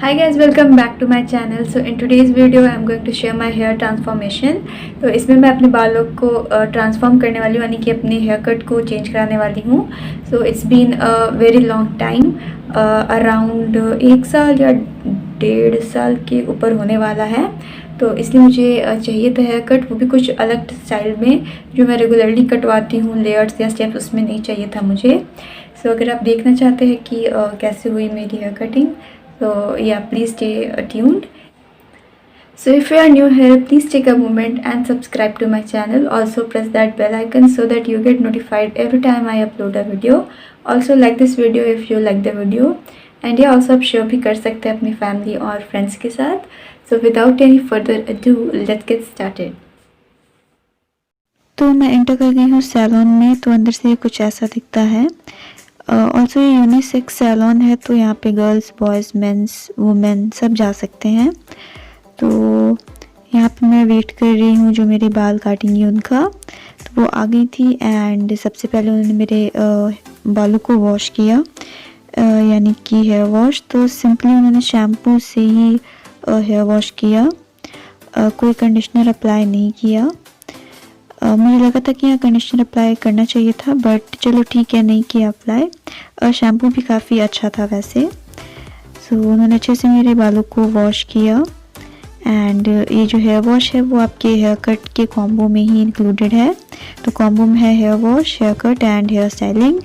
Hi guys, welcome back to my channel. So in today's video I am going to share my hair transformation. तो इसमें मैं अपने बालों को transform करने वाली हूँ, यानी कि अपने हेयर कट को चेंज कराने वाली हूँ. So it's been a very long time, around 1 साल या 1.5 साल के ऊपर होने वाला है. तो इसलिए मुझे चाहिए था हेयर कट, वो भी कुछ अलग स्टाइल में, जो मैं रेगुलरली कटवाती हूँ लेयर्स या स्टेप्स, उसमें नहीं चाहिए था मुझे. सो अगर आप देखना चाहते हैं कि कैसे हुई मेरी hair cutting, so yeah, please stay tuned. So if you are new here, please take a moment and subscribe to my channel. Also press that bell icon so that you get notified every time I upload a video. Also like this video if you like the video, and yeah, also आप share भी कर सकते हैं अपनी family और friends के साथ. So without any further ado, let's get started. तो मैं एंटर कर गई हूँ सैलून में. तो अंदर से कुछ ऐसा दिखता है. ऑल्सो ये यूनिसेक्स सैलून है, तो यहाँ पे गर्ल्स, बॉयज़, मेंस, वुमेन सब जा सकते हैं. तो यहाँ पे मैं वेट कर रही हूँ जो मेरे बाल काटेंगी उनका. तो वो आ गई थी एंड सबसे पहले उन्होंने मेरे बालों को वॉश किया, यानी कि हेयर वॉश. तो सिंपली उन्होंने शैम्पू से ही हेयर वॉश किया, कोई कंडीशनर अप्लाई नहीं किया. मुझे लगा था कि यहाँ कंडीशनर अप्लाई करना चाहिए था, बट चलो ठीक है, नहीं किया अप्लाई. शैम्पू भी काफ़ी अच्छा था वैसे. सो उन्होंने अच्छे से मेरे बालों को वॉश किया. एंड ये जो हेयर वॉश है वो आपके हेयर कट के कॉम्बो में ही इंक्लूडेड है. तो कॉम्बो में है hair wash, hair cut and hair styling.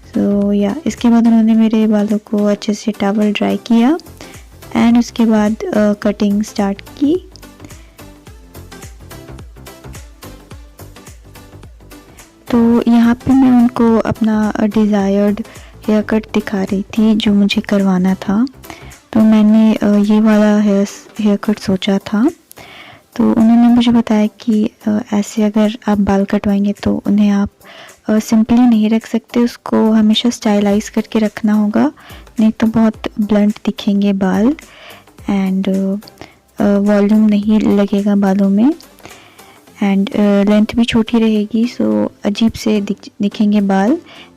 So या इसके बाद उन्होंने मेरे बालों को अच्छे से टॉवल ड्राई किया एंड उसके बाद कटिंग स्टार्ट की. तो यहाँ पे मैं उनको अपना डिज़ायर्ड हेयर कट दिखा रही थी जो मुझे करवाना था. तो मैंने ये वाला हेयर कट सोचा था. तो उन्होंने मुझे बताया कि ऐसे अगर आप बाल कटवाएंगे तो उन्हें आप सिंपली नहीं रख सकते, उसको हमेशा स्टाइलाइज करके रखना होगा, नहीं तो बहुत ब्लंट दिखेंगे बाल एंड वॉल्यूम नहीं लगेगा बालों में एंड लेंथ भी छोटी रहेगी. सो अजीब से दिखेंगे बाल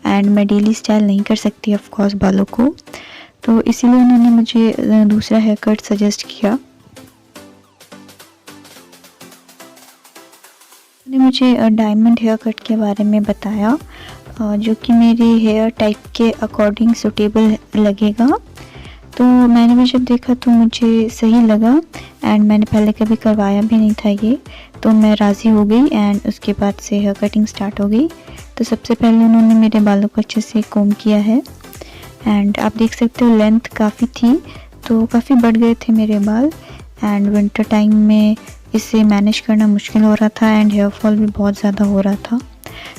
एंड मैं डेली स्टाइल नहीं कर सकती ऑफ कोर्स बालों को. तो इसीलिए उन्होंने मुझे दूसरा हेयर कट सजेस्ट किया. उन्होंने मुझे डायमंड हेयर कट के बारे में बताया, जो कि मेरे हेयर टाइप के अकॉर्डिंग सूटेबल लगेगा. तो मैंने भी जब देखा तो मुझे सही लगा एंड मैंने पहले कभी करवाया भी नहीं था ये. तो मैं राज़ी हो गई एंड उसके बाद से हेयर कटिंग स्टार्ट हो गई. तो सबसे पहले उन्होंने मेरे बालों को अच्छे से कोम किया है एंड आप देख सकते हो लेंथ काफ़ी थी, तो काफ़ी बढ़ गए थे मेरे बाल एंड विंटर टाइम में इसे मैनेज करना मुश्किल हो रहा था एंड हेयर फॉल भी बहुत ज़्यादा हो रहा था.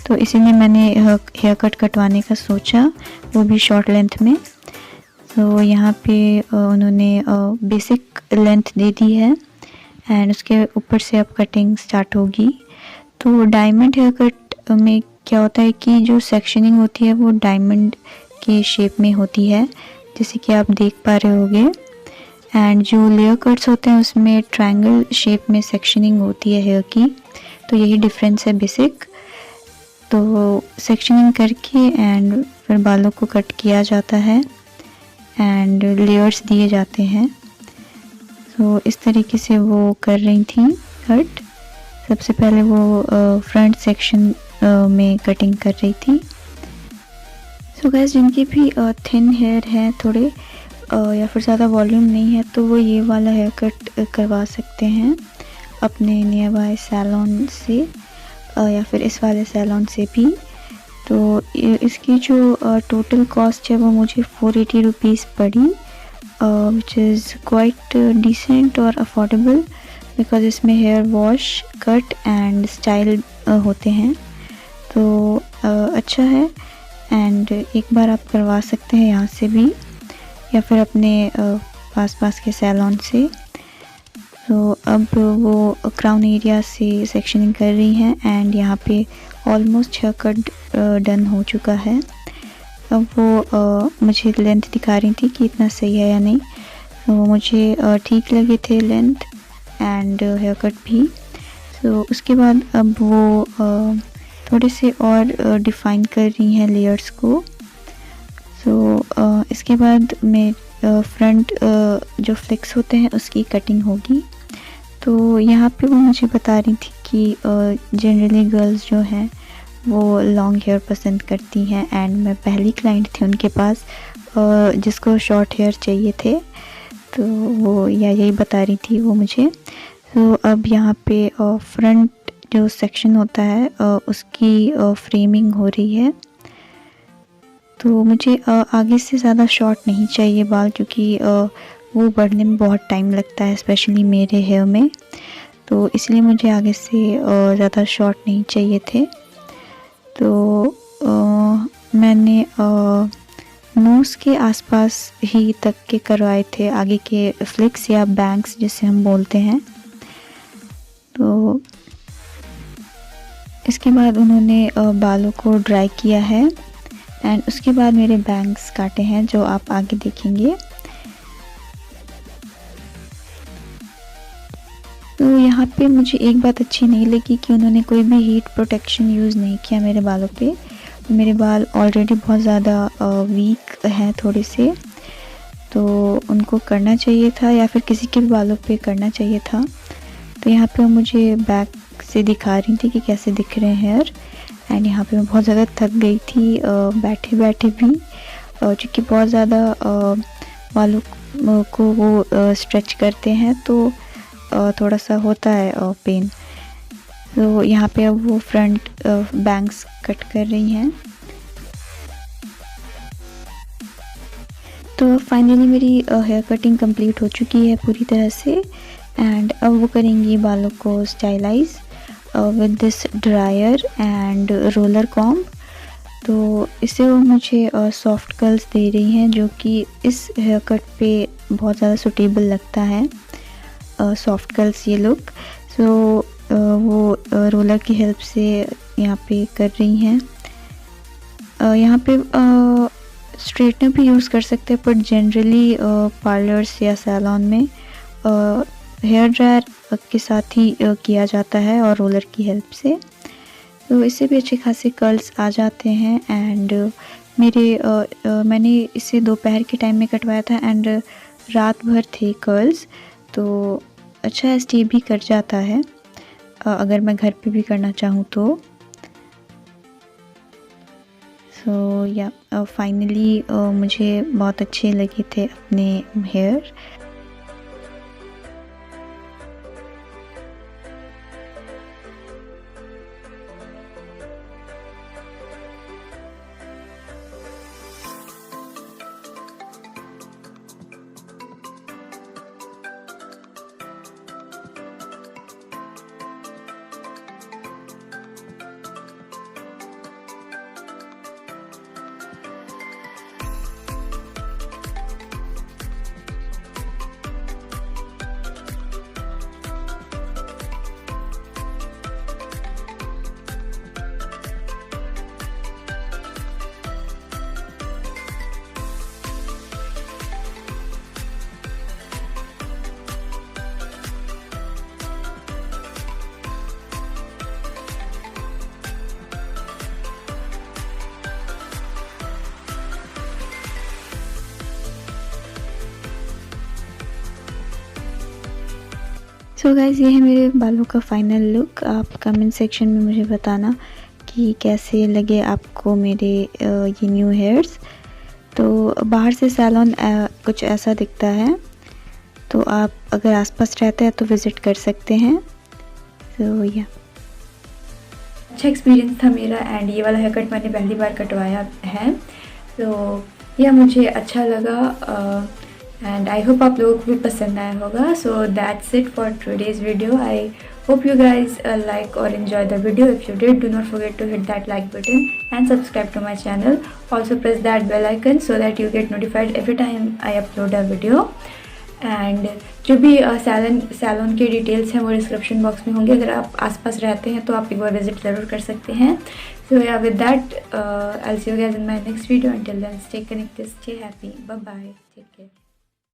तो इसीलिए मैंने हेयर कट कटवाने का सोचा, वो भी शॉर्ट लेंथ में. तो यहाँ पे उन्होंने बेसिक लेंथ दे दी है एंड उसके ऊपर से अब कटिंग स्टार्ट होगी. तो डायमंड हेयर कट में क्या होता है कि जो सेक्शनिंग होती है वो डायमंड के शेप में होती है, जैसे कि आप देख पा रहे होगे. एंड जो लेयर कट्स होते हैं उसमें ट्रायंगल शेप में सेक्शनिंग होती है हेयर की. तो यही डिफरेंस है बेसिक. तो सेक्शनिंग करके एंड फिर बालों को कट किया जाता है एंड लेयर्स दिए जाते हैं. तो इस तरीके से वो कर रही थी कट. सबसे पहले वो फ्रंट सेक्शन में कटिंग कर रही थी. सो गाइस, जिनकी भी थिन हेयर है थोड़े या फिर ज़्यादा वॉल्यूम नहीं है, तो वो ये वाला हेयर कट करवा सकते हैं अपने नियर बाय सैलून से या फिर इस वाले सैलून से भी. तो इसकी जो टोटल कॉस्ट है वो मुझे 480 रुपीज़ पड़ी, विच इज़ क्वाइट डिसेंट और अफोर्डेबल, बिकॉज इसमें hair wash, cut and style होते हैं. तो अच्छा है एंड एक बार आप करवा सकते हैं यहाँ से भी या फिर अपने पास के सैलून से. तो अब वो क्राउन एरिया से सेक्शनिंग कर रही हैं एंड यहाँ पे ऑलमोस्ट हेयर कट डन हो चुका है. अब वो मुझे लेंथ दिखा रही थी कि इतना सही है या नहीं. तो मुझे ठीक लगे थे लेंथ एंड हेयर कट भी. तो उसके बाद अब वो थोड़े से और डिफ़ाइन कर रही हैं लेयर्स को. सो इसके बाद मैं फ्रंट जो फ्लिक्स होते हैं उसकी कटिंग होगी। तो यहाँ पे वो मुझे बता रही थी कि जनरली गर्ल्स जो हैं वो लॉन्ग हेयर पसंद करती हैं, एंड मैं पहली क्लाइंट थी उनके पास जिसको शॉर्ट हेयर चाहिए थे। तो वो यही बता रही थी वो मुझे। तो अब यहाँ पे फ्रंट जो सेक्शन होता है उसकी फ्रेमिंग हो रही है। तो मुझे आगे से ज़्यादा शॉर्ट नहीं चाहिए बाल, क्योंकि वो बढ़ने में बहुत टाइम लगता है, स्पेशली मेरे हेयर में। तो इसलिए मुझे आगे से ज़्यादा शॉर्ट नहीं चाहिए थे। तो मैंने नोज़ के आसपास ही तक के करवाए थे, आगे के फ्लिक्स या बैंक्स जिसे हम बोलते हैं। तो इसके बाद उन्होंने बालों को ड्राई किया है, एंड उसके बाद मेरे बैंग्स काटे हैं जो आप आगे देखेंगे। तो यहाँ पे मुझे एक बात अच्छी नहीं लगी कि उन्होंने कोई भी हीट प्रोटेक्शन यूज़ नहीं किया मेरे बालों पे। मेरे बाल ऑलरेडी बहुत ज़्यादा वीक हैं थोड़े से, तो उनको करना चाहिए था या फिर किसी के भी बालों पे करना चाहिए था। तो यहाँ पे मुझे बैक से दिखा रही थी कि कैसे दिख रहे हैं हेयर, एंड यहाँ पे मैं बहुत ज़्यादा थक गई थी बैठे बैठे भी, क्योंकि बहुत ज़्यादा बालों को वो स्ट्रेच करते हैं तो थोड़ा सा होता है पेन। तो यहाँ पे अब वो फ्रंट बैंग्स कट कर रही हैं। तो फाइनली मेरी हेयर कटिंग कंप्लीट हो चुकी है पूरी तरह से, एंड अब वो करेंगी बालों को stylise with this dryer and roller comb. तो इससे वो मुझे सॉफ्ट कर्ल्स दे रही हैं, जो कि इस हेयर कट पे बहुत ज़्यादा सूटेबल लगता है, सॉफ्ट कर्ल्स ये लुक। सो वो रोलर की हेल्प से यहाँ पे कर रही हैं। यहाँ पे स्ट्रेटनर भी यूज़ कर सकते हैं, बट जनरली पार्लर्स या सैलून में हेयर ड्रायर के साथ ही किया जाता है और रोलर की हेल्प से। तो इससे भी अच्छे खासे कर्ल्स आ जाते हैं। एंड मैंने इसे दोपहर के टाइम में कटवाया था, एंड रात भर थे कर्ल्स, तो अच्छा स्टे भी कर जाता है अगर मैं घर पे भी करना चाहूँ तो। सो या फाइनली मुझे बहुत अच्छे लगे थे अपने हेयर। सो गाइज़, ये है मेरे बालों का फाइनल लुक। आप कमेंट सेक्शन में मुझे बताना कि कैसे लगे आपको मेरे ये न्यू हेयर्स। तो बाहर से सैलून कुछ ऐसा दिखता है, तो आप अगर आसपास रहते हैं तो विज़िट कर सकते हैं। तो या अच्छा एक्सपीरियंस था मेरा, एंड ये वाला हेयर कट मैंने पहली बार कटवाया है, तो यह मुझे अच्छा लगा, एंड आई होप आप लोगों को भी पसंद आया होगा। So that's it for today's video. I hope you guys like or enjoy the video. If you did, do not forget to hit that like button and subscribe to my channel. Also press that bell icon so that you get notified every time I upload a video. And जो भी salon के details हैं वो description box में होंगे। अगर आप आसपास रहते हैं तो आप एक बार विजिट ज़रूर कर सकते हैं। So yeah with that I will see you guys in my next video. Until then stay connected, stay happy, bye bye, take care.